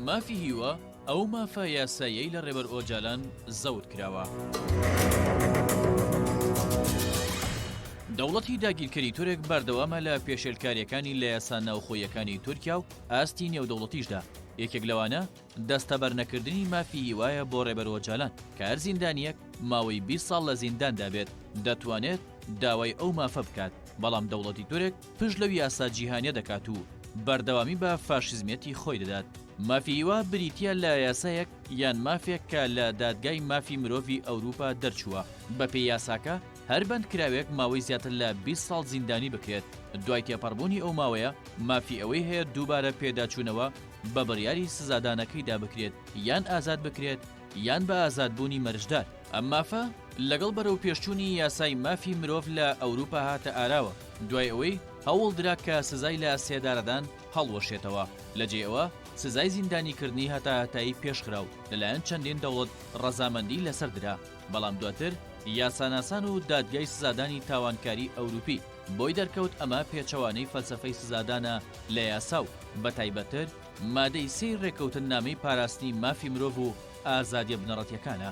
مافی هیوە ئەو مافە یاساییەی لە ڕێبەر ئۆجالان زەوت کراوە. دەوڵەتی داگیرکەری تورک بەردەوامە لە پێشێلکاریەکانی لە یاسا ناوخۆیەکانی تورکیا و ئاستی نێودەوڵەتیشدا. یەکێک لەوانە دەستەبەرنەکردنی مافی هیوایە بۆ ڕێبەر ئۆجالان کە هەر زیندانیەک ماوەی 20 ساڵ لە زینداندا بێت دەتوانێت داوای ئەو مافە بکات، بەڵام دەوڵەتی تورک پشت لەو یاسا جیهانیە دەکات و بەردەوامی بە فاشیزمێتی خۆی دەدات. مافی هیوا بریتە لە یاسایەک یان مافێک کە لە دادگای مافی مرۆڤی ئەوروپا دەرچووە. بەپێی یاساکە هەر بەندکراوێک ماوەی زیاتر لە 20 ساڵ زیندانی بکرێت. دوای تێپەڕبوونی ئەو ماوەیە مافی ئەوەی هەیە دووبارە پێداچوونەوە بە بڕیاری سزادانەکەیدا بکرێت، یان ئازاد بکرێت یان بە ئازادبوونی مەرجدار. ئەم مافە لەگەڵ بەرەو پێشچوونی یاسای مافی مرۆڤ لە ئەوروپا هاتە ئاراوە، دوای ئەوەی هەوڵدرا کە سزای لە سێدارەدان هەڵوەشێتەوە. لەجێ ئەوە سزای زیندانیکردنی هەتاهەتایی پێشخراو لەلایەن چەندین دەوڵەت ڕەزامەندی لەسەردرا، بەڵام دواتر یاساناسان و دادگای سزادانی تاوانکاری ئەوروپی بۆی دەرکەوت ئەمە پێچەوانەی فەلسەفەی سزادانە لە یاسا و بەتایبەتر مادەی سێی ڕێکەوتنامەی پاراستنی مافی مرۆڤ و ئازادیە بنەڕەتیەکانە.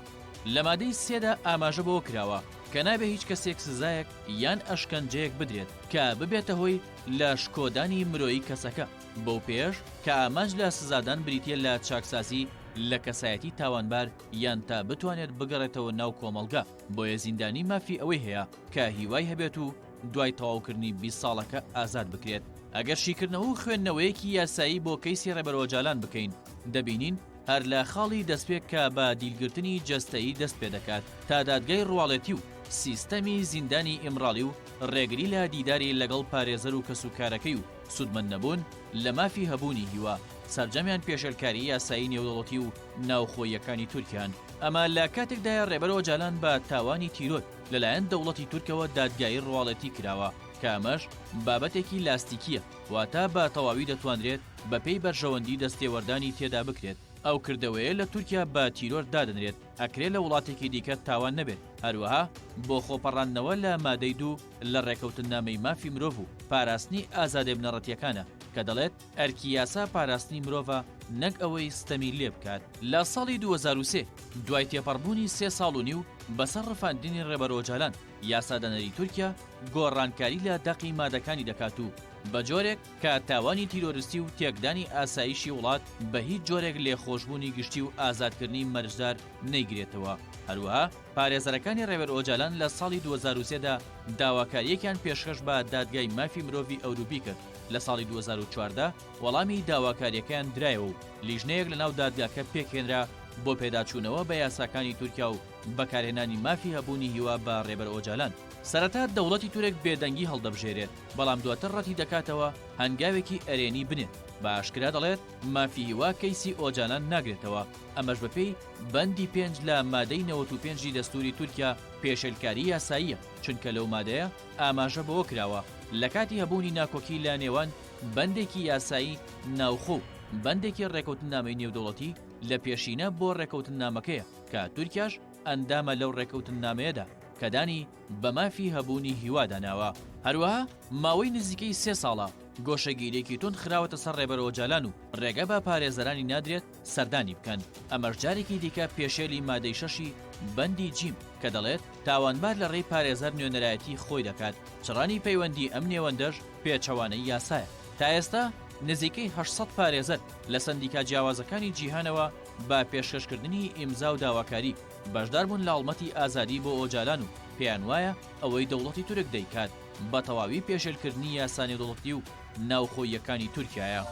لە مادەی سێدا ئاماژە بۆ کراوە کە نابێ هیچ کەسێک سزایەک یان ئەشکەنجەیەک بدرێت کە ببێتە هۆی لە شکۆدانی مرۆیی کەسەکە، بەو پێش کە ئامانج لە سزادان بریتە لە چاکسازی لە کەسایەتی تاوانبار یان تا بتوانێت بگەڕێتەوە ناو کۆمەڵگا. بۆیە زیندانی مافی ئەوەی هەیە کە هیوای هەبێت و دوای تەواوکردنی 20 ساڵەکە ئازاد بکرێت. ئەگەر شیکردنەوە و خوێندنەوەیەکی یاسایی بۆ کەیسی ڕێبەر ئۆجالان بکەین، دەبینین هەر لە خاڵی دەستپێک کە بە دیلگرتنی جەستەیی دەست پێ دەکات تا دادگای ڕواڵەتی و سیستەمی زیندانی ئیمڕاڵی و ڕێگری لە دیداری لەگەڵ پارێزەر و کەسوکارەکەی و سودمەند نەبوون لە مافی هەبوونی هیوا سەرجەمیان پێشێلکاری یاسایی نێودەوڵەتی و ناوخۆیەکانی تورکیان. ئەمە لە کاتێکدایە ڕێبەر ئۆجالان بە تاوانی تیرۆت لەلایەن دەوڵەتی تورکەوە دادگایی ڕواڵەتی کراوە کە ئەمەش بابەتێکی لاستیکیە، واتە بە تەواوی دەتوانرێت بەپێی بەرژەوەندی دەستێوەردانی تێدا بکرێت. ئەو کردەوەیە لە تورکیا بە تیرۆر دادنرێت، ئەکرێت لە وڵاتێکی دیکە تاوان نەبێت. هەروەها بۆ خۆپەڕاندنەوە لە مادەی 2 لە ڕێکەوتنامەی مافی مرۆڤ و پاراستنی ئازادە بنەڕەتیەکانە کە دەڵێت ئەرکی یاسا پاراستنی مرۆڤە نەک ئەوەی ستەمی لێ بکات. لە ساڵی 2003 دوای تێپەڕبوونی 3 ساڵ و نیو بەسەر ڕفاندنی ڕێبەر ئۆجالان یاسادانەری تورکیا گۆڕانکاری لە دەقی مادەکانی دەکات و بە جۆرێک کە تاوانی تیرۆریستی و تێکدانی ئاسایشی وڵات بە هیچ جۆرێک لێخۆشبوونی گشتی و ئازادکردنی مەرجدار نەیگرێتەوە. هەروەها پارێزەرەکانی ڕێبەر ئۆجالان لە ساڵی 2003دا داواکاریەکیان پێشکەش بە دادگای مافی مرۆڤی ئەوروپی کرد. لە ساڵی 2014 وەڵامی داواکاریەکان درایەوە و لیژنەیەک لە ناو دادگاکە پێکهێنرا بۆ پێداچوونەوە بە یاساکانی تورکیا و بەکارهێنانی مافی هەبوونی هیوا بە ڕێبەر ئۆجالان. سەرەتا دەوڵەتی تورک بێدەنگی هەڵدەبژێرێت، بەڵام دواتر ڕەتی دەکاتەوە هەنگاوێکی ئەرێنی بنێت. بە ئاشکرا دەڵێت مافی هیوا کەیسی ئۆجالان ناگرێتەوە، ئەمەش بەپێی بەندی 5 لە مادەی 95 دەستوری تورکیا پێشێلکاری یاساییە، چونکە لەو مادەیە ئاماژە بەوە کراوە لە کاتی هەبوونی ناکۆکی لە نێوان بەندێکی یاسایی ناوخۆ بەندێکی ڕێکەوتنامەی نێودەوڵەتی لە پێشینە بۆ ڕێکەوتنامەکەیە کە تورکیاش ئەندامە لەو ڕێکەوتنامەیەدا کە دانی بە مافی هەبوونی هیوا داناوە. هەروەها ماوەی نزیکەی 3 ساڵە گۆشەگیرێکی تون خراوەتە سەر ڕێبەر ئۆجالان و ڕێگە بە پارێزەرانی نادرێت سەردانی بکەن. ئەمەش جارێکی دیکە پێشێلی مادەی 6 بەندی جیم کە دەڵێت تاوانبار لە ڕێی پارێزەر نوێنەرایەتی خۆی دەکات. چڕانی پەیوەندی ئەم نێوەندەش پێچەوانەی یاسایە. تا ئێستا نزیکەی 800 پارێزەر لە سەندیکا جیاوازەکانی جیهانەوە با پێشکەشکردنی ئیمزا و داواکاری بەشدار بوون لە هەڵمەتی ئازادی بۆ ئۆجالان و پێیان وایە ئەوەی دەوڵەتی تورک دەیکات بە تەواوی پێشێلکردنی یاسا نێودەوڵەتی و ناوخۆیەکانی تورکیایە.